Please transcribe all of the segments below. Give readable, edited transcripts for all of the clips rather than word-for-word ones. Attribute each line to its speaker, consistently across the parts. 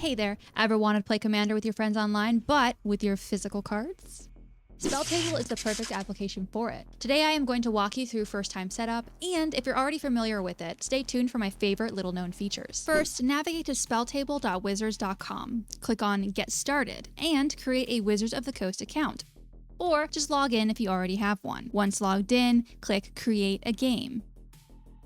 Speaker 1: Hey there, ever wanted to play Commander with your friends online, but with your physical cards? Spelltable is the perfect application for it. Today I am going to walk you through first-time setup, and if you're already familiar with it, stay tuned for my favorite little-known features. First, navigate to spelltable.wizards.com, click on Get Started, and create a Wizards of the Coast account. Or just log in if you already have one. Once logged in, click Create a Game.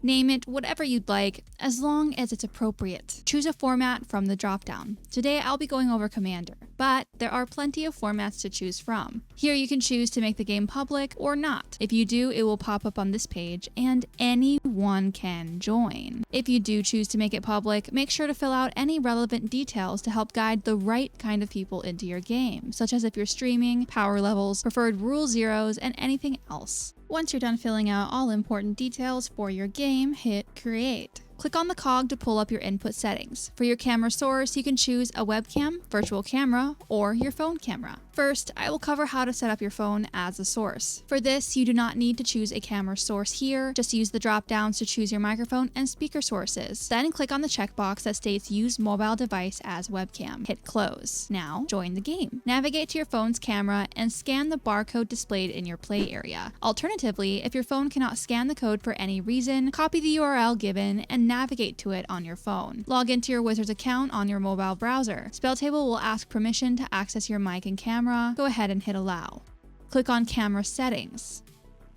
Speaker 1: Name it whatever you'd like, as long as it's appropriate. Choose a format from the dropdown. Today I'll be going over Commander, but there are plenty of formats to choose from. Here you can choose to make the game public or not. If you do, it will pop up on this page, and anyone can join. If you do choose to make it public, make sure to fill out any relevant details to help guide the right kind of people into your game, such as if you're streaming, power levels, preferred rule zeros, and anything else. Once you're done filling out all important details for your game, hit Create. Click on the cog to pull up your input settings. For your camera source, you can choose a webcam, virtual camera, or your phone camera. First, I will cover how to set up your phone as a source. For this, you do not need to choose a camera source here, just use the drop-downs to choose your microphone and speaker sources. Then click on the checkbox that states Use mobile device as webcam. Hit Close. Now, join the game. Navigate to your phone's camera and scan the barcode displayed in your play area. Alternatively, if your phone cannot scan the code for any reason, copy the URL given and navigate to it on your phone. Log into your Wizards account on your mobile browser. Spelltable will ask permission to access your mic and camera. Go ahead and hit Allow. Click on Camera Settings.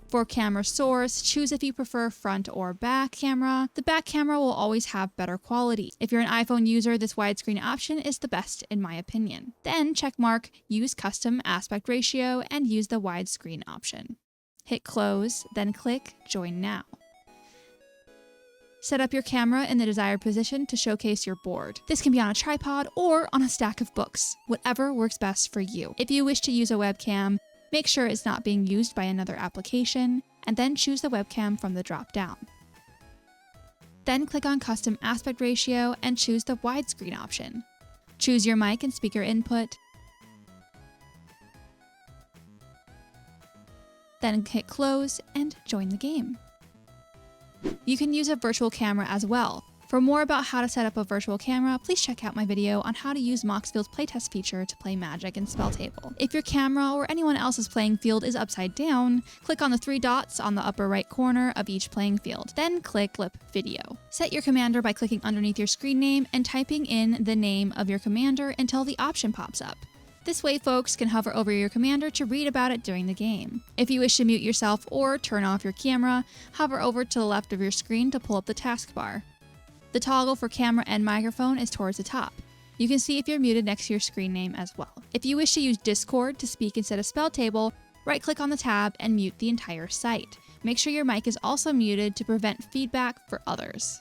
Speaker 1: For camera source, choose if you prefer front or back camera. The back camera will always have better quality. If you're an iPhone user, this widescreen option is the best in my opinion. Then checkmark Use Custom Aspect Ratio and use the widescreen option. Hit Close, then click Join Now. Set up your camera in the desired position to showcase your board. This can be on a tripod or on a stack of books, whatever works best for you. If you wish to use a webcam, make sure it's not being used by another application, and then choose the webcam from the drop-down. Then click on Custom Aspect Ratio and choose the widescreen option. Choose your mic and speaker input, then hit Close and join the game. You can use a virtual camera as well. For more about how to set up a virtual camera, please check out my video on how to use Moxfield's playtest feature to play Magic in Spelltable. If your camera or anyone else's playing field is upside down, click on the 3 dots on the upper right corner of each playing field, then click Flip Video. Set your commander by clicking underneath your screen name and typing in the name of your commander until the option pops up. This way, folks can hover over your commander to read about it during the game. If you wish to mute yourself or turn off your camera, hover over to the left of your screen to pull up the taskbar. The toggle for camera and microphone is towards the top. You can see if you're muted next to your screen name as well. If you wish to use Discord to speak instead of Spelltable, right-click on the tab and mute the entire site. Make sure your mic is also muted to prevent feedback for others.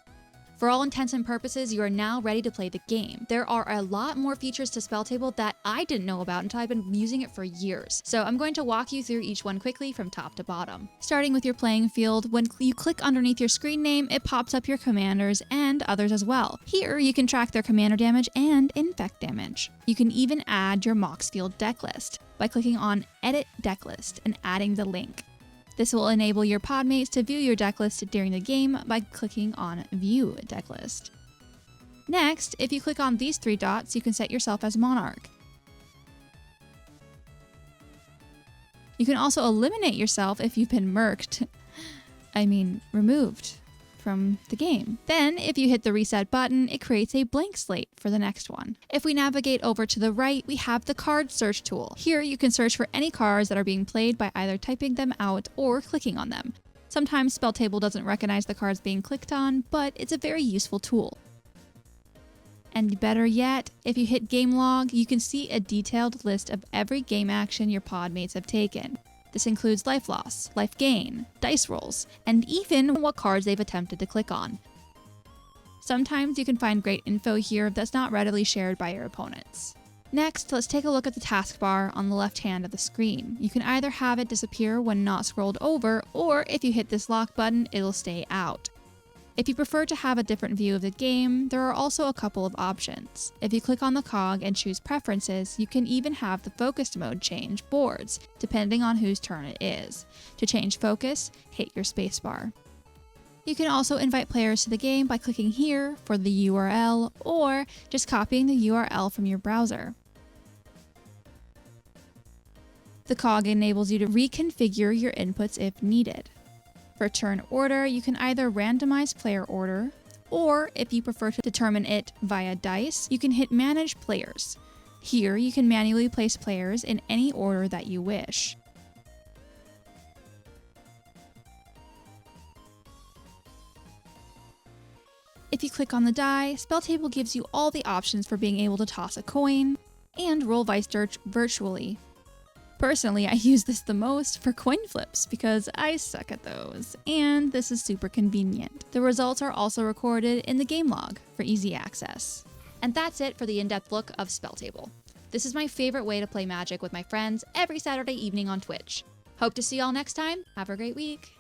Speaker 1: For all intents and purposes, you are now ready to play the game. There are a lot more features to Spelltable that I didn't know about until I've been using it for years. So I'm going to walk you through each one quickly from top to bottom. Starting with your playing field, when you click underneath your screen name, it pops up your commanders and others as well. Here, you can track their commander damage and infect damage. You can even add your Moxfield deck list by clicking on Edit Deck List and adding the link. This will enable your podmates to view your decklist during the game by clicking on View Decklist. Next, if you click on these 3 dots, you can set yourself as Monarch. You can also eliminate yourself if you've been removed from the game. Then, if you hit the reset button, it creates a blank slate for the next one. If we navigate over to the right, we have the card search tool. Here, you can search for any cards that are being played by either typing them out or clicking on them. Sometimes Spelltable doesn't recognize the cards being clicked on, but it's a very useful tool. And better yet, if you hit Game Log, you can see a detailed list of every game action your podmates have taken. This includes life loss, life gain, dice rolls, and even what cards they've attempted to click on. Sometimes you can find great info here that's not readily shared by your opponents. Next, let's take a look at the taskbar on the left hand of the screen. You can either have it disappear when not scrolled over, or if you hit this lock button, it'll stay out. If you prefer to have a different view of the game, there are also a couple of options. If you click on the cog and choose Preferences, you can even have the focused mode change boards, depending on whose turn it is. To change focus, hit your spacebar. You can also invite players to the game by clicking here for the URL or just copying the URL from your browser. The cog enables you to reconfigure your inputs if needed. For turn order, you can either randomize player order, or if you prefer to determine it via dice, you can hit Manage Players. Here, you can manually place players in any order that you wish. If you click on the die, Spelltable gives you all the options for being able to toss a coin and roll Vice Dirt virtually. Personally, I use this the most for coin flips because I suck at those, and this is super convenient. The results are also recorded in the game log for easy access. And that's it for the in-depth look of Spelltable. This is my favorite way to play Magic with my friends every Saturday evening on Twitch. Hope to see y'all next time. Have a great week.